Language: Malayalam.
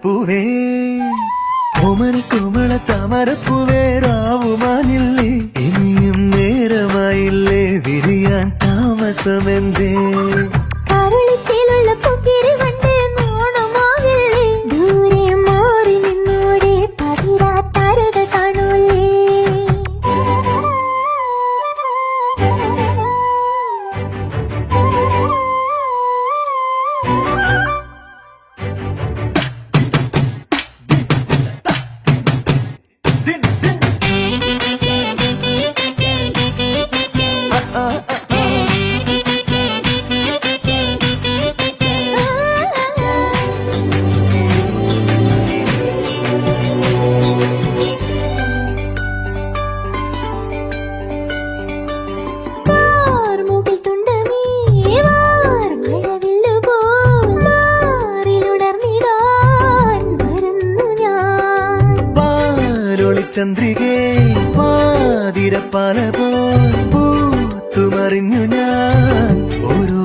താമരപ്പൂവേ ഓമനി കോമള താമരപ്പൂവേ രാവുമാനില്ലേ ഇനിയും നേരമായില്ലേ വിരിയാൻ താമസമെന്തേ കരളിച്ചേലുള്ള പൊക്കിരി വണ്ടേ നാണമാവില്ലേ ദൂരെ മാറി നിന്നോടെ പതിരാത്താരകൾ കാണൂലേ ചന്ദ്രികേ പാതിരപ്പാല പോൽ പൂത്തുമറിഞ്ഞു ഞാൻ ഓരോ